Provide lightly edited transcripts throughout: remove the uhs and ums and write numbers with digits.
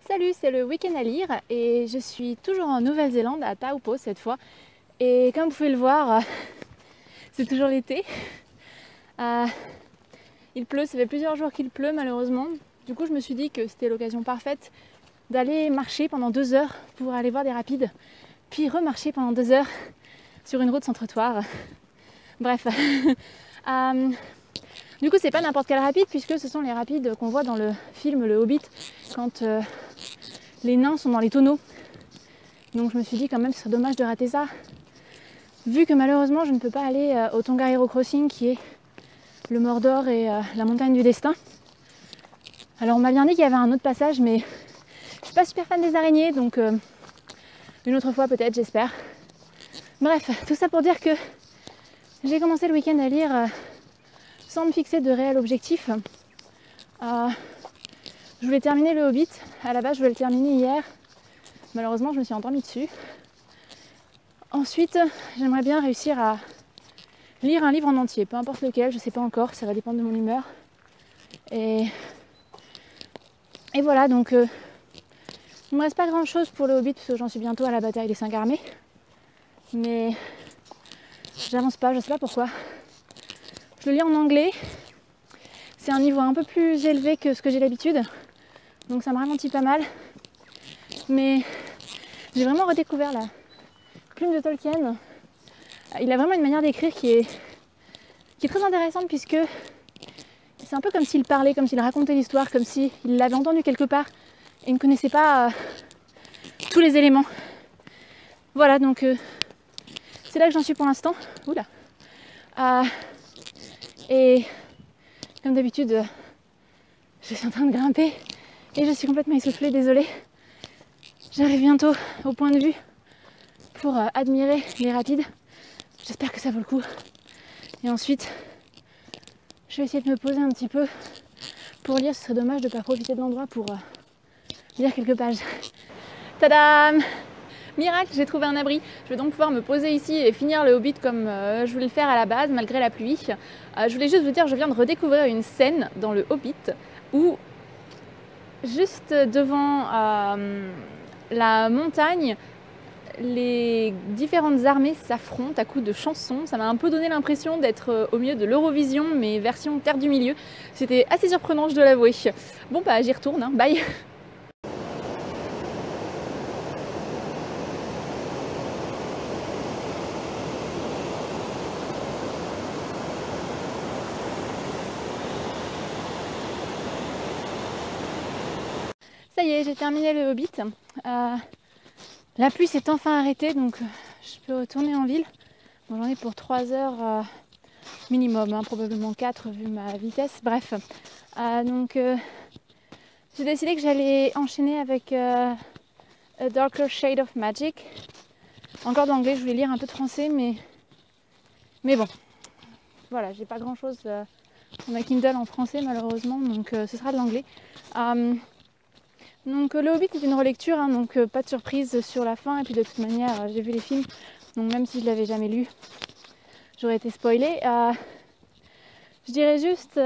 Salut, c'est le week-end à lire et je suis toujours en Nouvelle-Zélande, à Taupo cette fois. Et comme vous pouvez le voir, c'est toujours l'été. Il pleut, ça fait plusieurs jours qu'il pleut malheureusement. Du coup, je me suis dit que c'était l'occasion parfaite d'aller marcher pendant 2 heures pour aller voir des rapides, puis remarcher pendant 2 heures sur une route sans trottoir. Bref. Du coup, c'est pas n'importe quel rapide puisque ce sont les rapides qu'on voit dans le film Le Hobbit quand les nains sont dans les tonneaux. Donc je me suis dit quand même ce serait dommage de rater ça. Vu que malheureusement je ne peux pas aller au Tongariro Crossing qui est le Mordor et la montagne du destin. Alors on m'a bien dit qu'il y avait un autre passage mais je suis pas super fan des araignées donc une autre fois peut-être, j'espère. Bref, tout ça pour dire que j'ai commencé le week-end à lire sans me fixer de réel objectif. Je voulais terminer le Hobbit, à la base je voulais le terminer hier. Malheureusement je me suis endormie dessus. Ensuite j'aimerais bien réussir à lire un livre en entier, peu importe lequel, je sais pas encore, ça va dépendre de mon humeur. Et voilà, donc il me reste pas grand chose pour le Hobbit parce que j'en suis bientôt à la bataille des 5 armées. Mais j'avance pas, je sais pas pourquoi. Je le lis en anglais. C'est un niveau un peu plus élevé que ce que j'ai d'habitude. Donc ça me ralentit pas mal. Mais j'ai vraiment redécouvert la plume de Tolkien. Il a vraiment une manière d'écrire qui est très intéressante puisque c'est un peu comme s'il parlait, comme s'il racontait l'histoire, comme s'il l'avait entendu quelque part et ne connaissait pas tous les éléments. Voilà, donc c'est là que j'en suis pour l'instant. Oula. Et comme d'habitude, je suis en train de grimper et je suis complètement essoufflée, désolée. J'arrive bientôt au point de vue pour admirer les rapides. J'espère que ça vaut le coup. Et ensuite, je vais essayer de me poser un petit peu pour lire. Ce serait dommage de ne pas profiter de l'endroit pour lire quelques pages. Tadam! Miracle, j'ai trouvé un abri. Je vais donc pouvoir me poser ici et finir le Hobbit comme je voulais le faire à la base, malgré la pluie. Je voulais juste vous dire, je viens de redécouvrir une scène dans le Hobbit où, juste devant la montagne, les différentes armées s'affrontent à coups de chansons. Ça m'a un peu donné l'impression d'être au milieu de l'Eurovision, mais version Terre du Milieu. C'était assez surprenant, je dois l'avouer. Bon bah j'y retourne, hein. Bye. Ça y est, j'ai terminé le Hobbit. La pluie s'est enfin arrêtée, donc je peux retourner en ville. Bon, j'en ai pour 3 heures minimum, hein, probablement 4 vu ma vitesse. Bref, donc j'ai décidé que j'allais enchaîner avec A Darker Shade of Magic. Encore d'anglais, je voulais lire un peu de français, mais bon, voilà, j'ai pas grand chose sur ma Kindle en français malheureusement, donc ce sera de l'anglais. Donc le Hobbit est une relecture, hein, donc pas de surprise sur la fin, et puis de toute manière j'ai vu les films, donc même si je l'avais jamais lu, j'aurais été spoilée. Je dirais juste,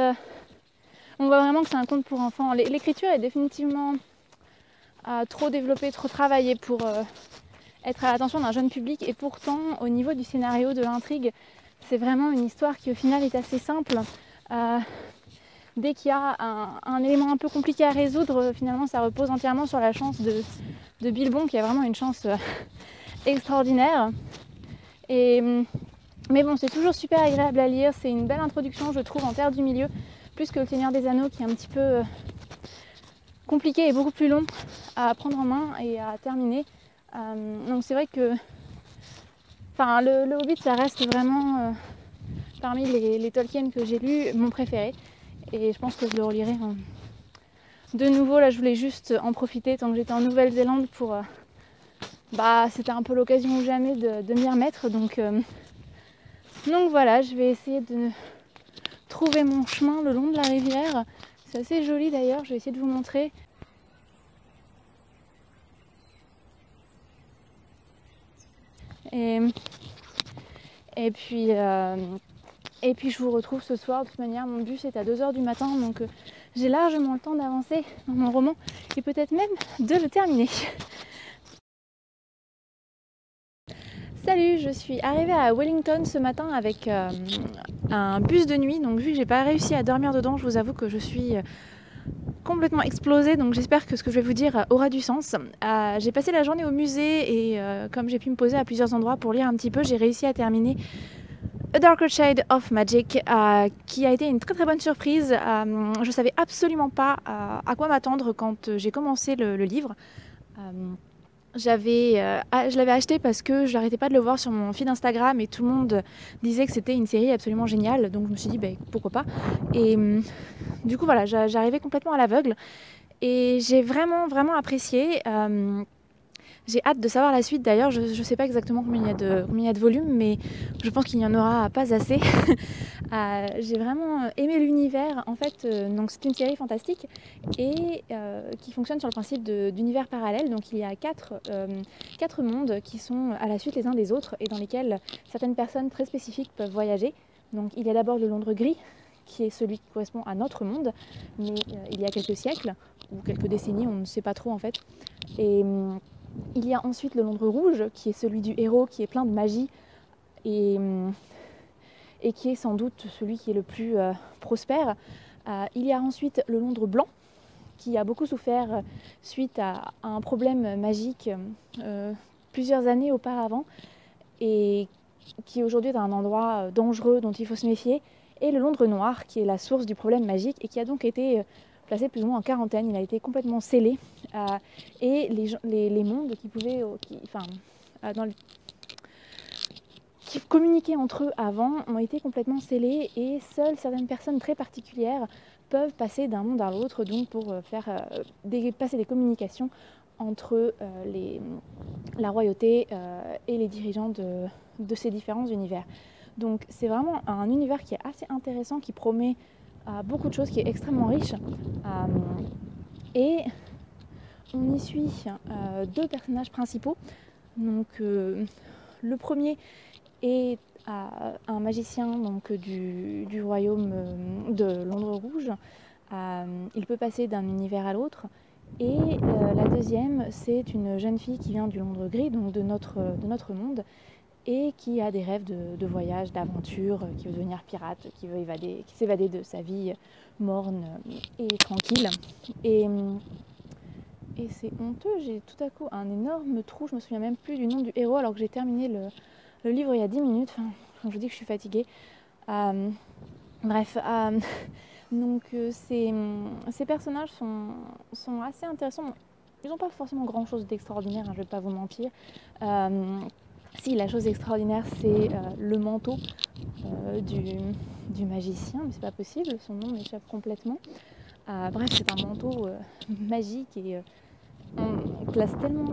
on voit vraiment que c'est un conte pour enfants. L'écriture est définitivement trop développée, trop travaillée pour être à l'attention d'un jeune public, et pourtant au niveau du scénario, de l'intrigue, c'est vraiment une histoire qui au final est assez simple. Dès qu'il y a un élément un peu compliqué à résoudre, finalement ça repose entièrement sur la chance de Bilbon, qui a vraiment une chance extraordinaire. Mais bon, c'est toujours super agréable à lire, c'est une belle introduction je trouve en Terre du Milieu, plus que le Seigneur des Anneaux qui est un petit peu compliqué et beaucoup plus long à prendre en main et à terminer. Donc c'est vrai que le Hobbit ça reste vraiment parmi les Tolkien que j'ai lus mon préféré. Et je pense que je le relirai de nouveau. Là je voulais juste en profiter tant que j'étais en Nouvelle-Zélande pour c'était un peu l'occasion ou jamais de m'y remettre, donc voilà, je vais essayer de trouver mon chemin le long de la rivière. C'est assez joli d'ailleurs, je vais essayer de vous montrer. Et puis je vous retrouve ce soir. De toute manière mon bus est à 2 h du matin, donc j'ai largement le temps d'avancer dans mon roman et peut-être même de le terminer. Salut, je suis arrivée à Wellington ce matin avec un bus de nuit, donc vu que j'ai pas réussi à dormir dedans, je vous avoue que je suis complètement explosée, donc j'espère que ce que je vais vous dire aura du sens. J'ai passé la journée au musée et comme j'ai pu me poser à plusieurs endroits pour lire un petit peu, j'ai réussi à terminer A Darker Shade of Magic, qui a été une très très bonne surprise. Je savais absolument pas à quoi m'attendre quand j'ai commencé le livre. Je l'avais acheté parce que je n'arrêtais pas de le voir sur mon feed Instagram et tout le monde disait que c'était une série absolument géniale, donc je me suis dit pourquoi pas. Et du coup voilà, j'arrivais complètement à l'aveugle et j'ai vraiment apprécié. J'ai hâte de savoir la suite. D'ailleurs, je ne sais pas exactement combien il y a de volumes, mais je pense qu'il n'y en aura pas assez. J'ai vraiment aimé l'univers. En fait, donc c'est une série fantastique et qui fonctionne sur le principe d'univers parallèle. Donc il y a quatre mondes qui sont à la suite les uns des autres et dans lesquels certaines personnes très spécifiques peuvent voyager. Donc il y a d'abord le Londres gris, qui est celui qui correspond à notre monde, mais il y a quelques siècles ou quelques décennies, on ne sait pas trop en fait. Et il y a ensuite le Londres rouge, qui est celui du héros, qui est plein de magie et qui est sans doute celui qui est le plus prospère. Il y a ensuite le Londres blanc, qui a beaucoup souffert suite à un problème magique plusieurs années auparavant et qui aujourd'hui est un endroit dangereux dont il faut se méfier. Et le Londres noir, qui est la source du problème magique et qui a donc été placé plus ou moins en quarantaine. Il a été complètement scellé et les mondes qui communiquaient entre eux avant ont été complètement scellés et seules certaines personnes très particulières peuvent passer d'un monde à l'autre, donc pour passer des communications entre la royauté et les dirigeants de ces différents univers. Donc c'est vraiment un univers qui est assez intéressant, qui promet beaucoup de choses, qui est extrêmement riche. Et on y suit deux personnages principaux. Donc le premier est un magicien donc, du royaume de Londres rouge. Il peut passer d'un univers à l'autre. Et la deuxième, c'est une jeune fille qui vient du Londres gris, donc de notre monde, et qui a des rêves de voyage, d'aventure, qui veut devenir pirate, qui veut s'évader de sa vie morne et tranquille. Et c'est honteux, j'ai tout à coup un énorme trou, je me souviens même plus du nom du héros alors que j'ai terminé le livre il y a 10 minutes, je vous dis que je suis fatiguée. Donc ces personnages sont assez intéressants. Ils n'ont pas forcément grand chose d'extraordinaire, je ne vais pas vous mentir. Si, la chose extraordinaire, c'est le manteau du magicien, mais c'est pas possible, son nom m'échappe complètement. Bref, c'est un manteau magique et on place tellement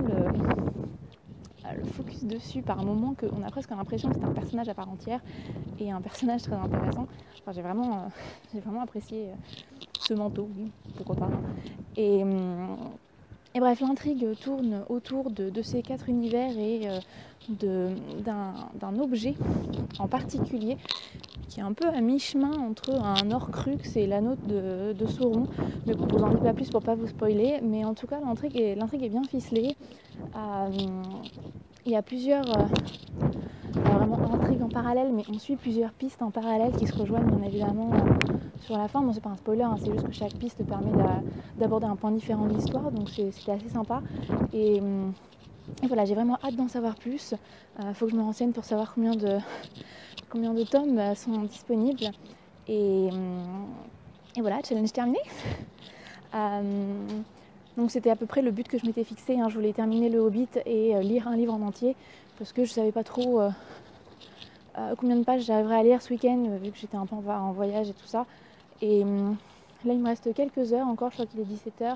le focus dessus par un moment qu'on a presque l'impression que c'est un personnage à part entière et un personnage très intéressant. Enfin, j'ai vraiment apprécié ce manteau, oui, pourquoi pas. Et bref, l'intrigue tourne autour de ces quatre univers et d'un objet en particulier qui est un peu à mi-chemin entre un Horcrux et l'anneau de Sauron. Mais bon, je vous en dis pas plus pour pas vous spoiler, mais en tout cas l'intrigue est bien ficelée. Il y a plusieurs vraiment intrigues en parallèle, mais on suit plusieurs pistes en parallèle qui se rejoignent bien évidemment sur la fin. Bon, c'est pas un spoiler, hein, c'est juste que chaque piste permet d'aborder un point différent de l'histoire, donc c'était assez sympa. Et voilà, j'ai vraiment hâte d'en savoir plus. Faut que je me renseigne pour savoir combien de tomes sont disponibles. Et voilà, challenge terminé. Donc c'était à peu près le but que je m'étais fixé, hein. Je voulais terminer le Hobbit et lire un livre en entier parce que je savais pas trop combien de pages j'arriverais à lire ce week-end vu que j'étais un peu en voyage et tout ça. Et là il me reste quelques heures encore, je crois qu'il est 17h.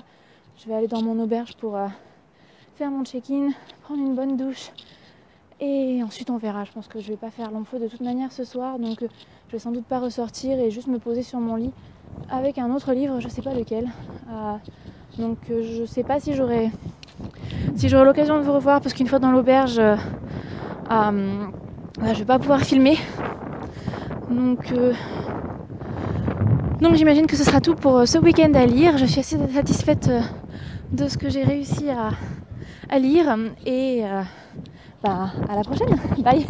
Je vais aller dans mon auberge pour faire mon check-in, prendre une bonne douche et ensuite on verra. Je pense que je vais pas faire long feu de toute manière ce soir, donc je vais sans doute pas ressortir et juste me poser sur mon lit avec un autre livre, je sais pas lequel. Donc je sais pas si j'aurai l'occasion de vous revoir parce qu'une fois dans l'auberge je vais pas pouvoir filmer. Donc Donc j'imagine que ce sera tout pour ce week-end à lire. Je suis assez satisfaite de ce que j'ai réussi à lire et à la prochaine. Bye.